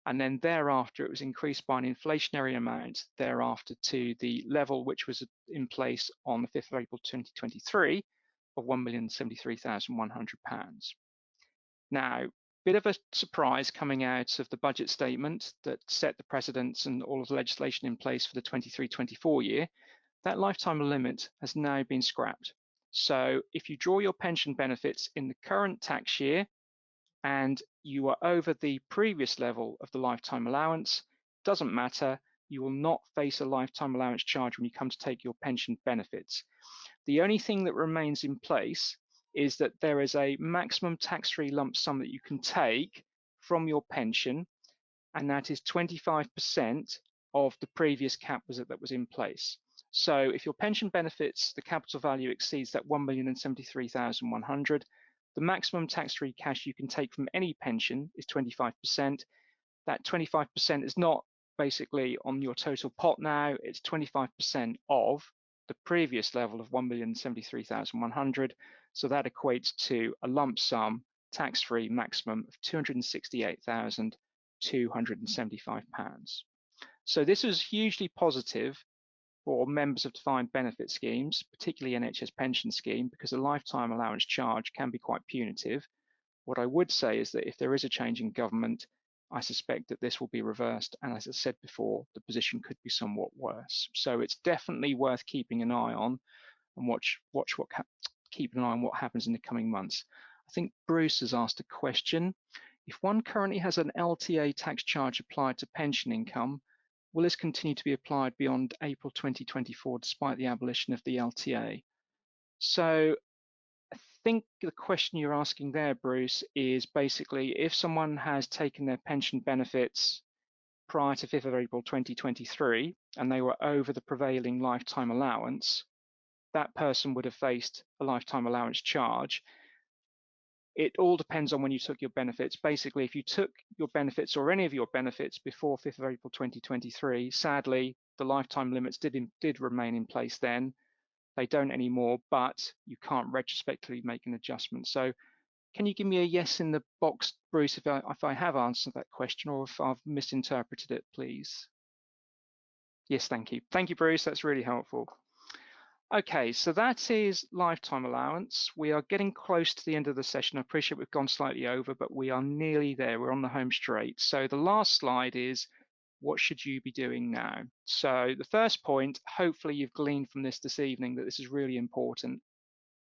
And then thereafter, it was increased by an inflationary amount thereafter to the level which was in place on the 5th of April 2023 of £1,073,100. Now, bit of a surprise coming out of the budget statement that set the precedents and all of the legislation in place for the 23-24 year, that lifetime limit has now been scrapped. So if you draw your pension benefits in the current tax year and you are over the previous level of the lifetime allowance, doesn't matter, you will not face a lifetime allowance charge when you come to take your pension benefits. The only thing that remains in place is that there is a maximum tax-free lump sum that you can take from your pension, and that is 25% of the previous cap that was in place. So if your pension benefits, the capital value exceeds that £1,073,100, the maximum tax-free cash you can take from any pension is 25%. That 25% is not basically on your total pot now, it's 25% of the previous level of £1,073,100. So that equates to a lump sum tax-free maximum of £268,275. So this is hugely positive for members of defined benefit schemes, particularly NHS pension scheme, because a lifetime allowance charge can be quite punitive. What I would say is that if there is a change in government, I suspect that this will be reversed, and as I said before, the position could be somewhat worse. So it's definitely worth keeping an eye on and keep an eye on what happens in the coming months. I think Bruce has asked a question. If one currently has an LTA tax charge applied to pension income, will this continue to be applied beyond April 2024 despite the abolition of the LTA? So I think the question you're asking there, Bruce, is basically if someone has taken their pension benefits prior to 5th of April 2023 and they were over the prevailing lifetime allowance, that person would have faced a lifetime allowance charge. It all depends on when you took your benefits. Basically, if you took your benefits or any of your benefits before 5th of April 2023, sadly, the lifetime limits did remain in place then. They don't anymore, but you can't retrospectively make an adjustment. So can you give me a yes in the box, Bruce, if I have answered that question or if I've misinterpreted it, please? Yes, thank you. Thank you, Bruce. That's really helpful. Okay, so that is lifetime allowance. We are getting close to the end of the session. I appreciate we've gone slightly over, but we are nearly there. We're on the home straight. So the last slide is, what should you be doing now? So the first point, hopefully you've gleaned from this evening that this is really important.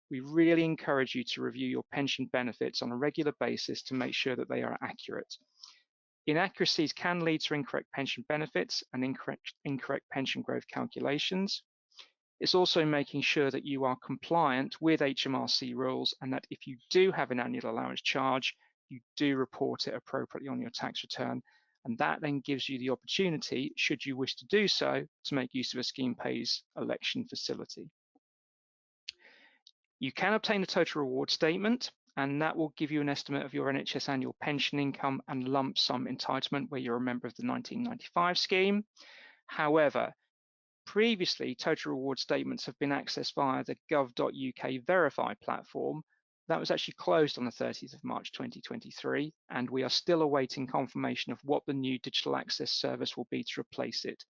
We really encourage you to review your pension benefits on a regular basis to make sure that they are accurate. Inaccuracies can lead to incorrect pension benefits and incorrect pension growth calculations. It's also making sure that you are compliant with HMRC rules and that if you do have an annual allowance charge, you do report it appropriately on your tax return. And that then gives you the opportunity, should you wish to do so, to make use of a scheme pays election facility. You can obtain a total reward statement, and that will give you an estimate of your NHS annual pension income and lump sum entitlement where you're a member of the 1995 scheme. However, previously, total reward statements have been accessed via the gov.uk Verify platform. That was actually closed on the 30th of March 2023, and we are still awaiting confirmation of what the new digital access service will be to replace it.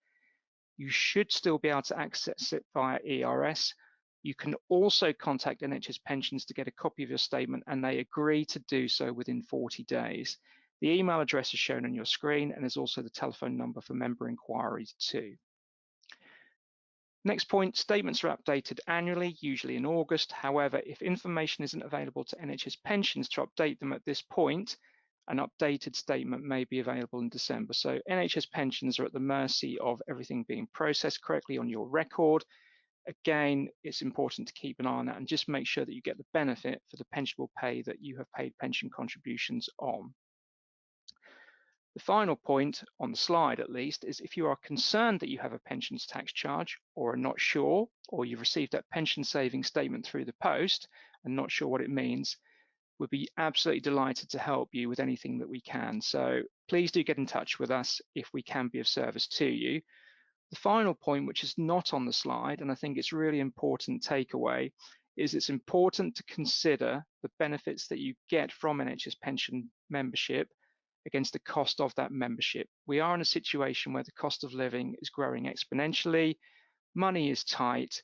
You should still be able to access it via ERS. You can also contact NHS Pensions to get a copy of your statement, and they agree to do so within 40 days. The email address is shown on your screen, and there's also the telephone number for member inquiries too. Next point, statements are updated annually, usually in August. However, if information isn't available to NHS Pensions to update them at this point, an updated statement may be available in December. So NHS Pensions are at the mercy of everything being processed correctly on your record. Again, it's important to keep an eye on that and just make sure that you get the benefit for the pensionable pay that you have paid pension contributions on. The final point on the slide, at least, is if you are concerned that you have a pensions tax charge or are not sure, or you've received that pension savings statement through the post and not sure what it means, we'd be absolutely delighted to help you with anything that we can. So please do get in touch with us if we can be of service to you. The final point, which is not on the slide, and I think it's really important takeaway, is it's important to consider the benefits that you get from NHS pension membership against the cost of that membership. We are in a situation where the cost of living is growing exponentially, money is tight.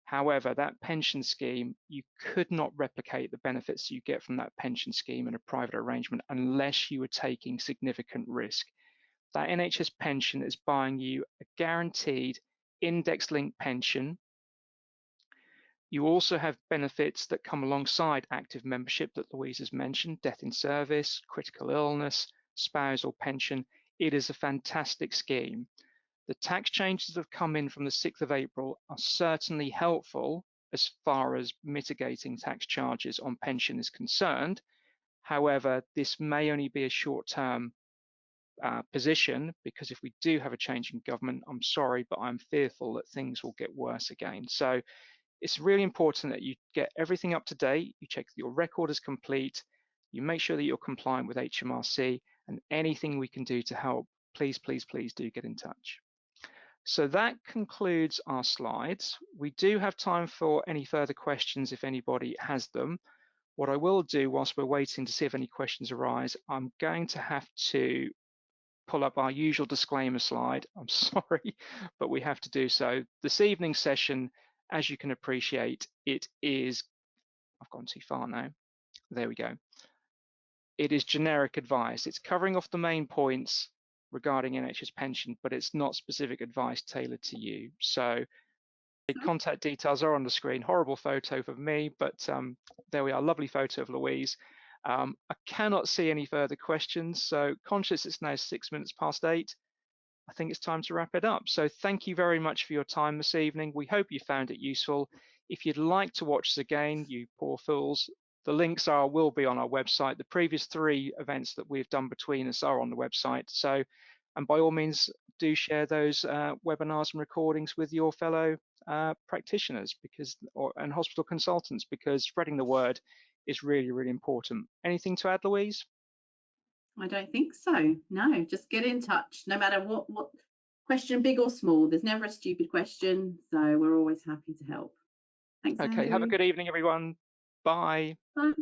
However, that pension scheme, you could not replicate the benefits you get from that pension scheme in a private arrangement unless you were taking significant risk. That NHS pension is buying you a guaranteed index-linked pension. You also have benefits that come alongside active membership that Louise has mentioned, death in service, critical illness, spousal pension. It is a fantastic scheme. The tax changes that have come in from the 6th of April are certainly helpful as far as mitigating tax charges on pension is concerned. However, this may only be a short-term position, because if we do have a change in government, I'm sorry, but I'm fearful that things will get worse again. So it's really important that you get everything up to date, you check that your record is complete, you make sure that you're compliant with HMRC, and anything we can do to help, please, please, please do get in touch. So that concludes our slides. We do have time for any further questions if anybody has them. What I will do whilst we're waiting to see if any questions arise, I'm going to have to pull up our usual disclaimer slide. I'm sorry, but we have to do so. This evening's session, as you can appreciate, it is, I've gone too far now. There we go. It is generic advice. It's covering off the main points regarding NHS pension, but it's not specific advice tailored to you. So the contact details are on the screen. Horrible photo of me, but there we are, lovely photo of Louise. I cannot see any further questions, so conscious it's now 6 minutes past 8. I think it's time to wrap it up. So thank you very much for your time this evening. We hope you found it useful. If you'd like to watch us again, you poor fools, the links will be on our website. The previous 3 events that we've done between us are on the website. So, and by all means, do share those webinars and recordings with your fellow practitioners and hospital consultants, because spreading the word is really, really important. Anything to add, Louise? I don't think so. No, just get in touch, no matter what question, big or small. There's never a stupid question, so we're always happy to help. Thanks, Okay, Andrew. have a good evening, everyone. Bye. Bye.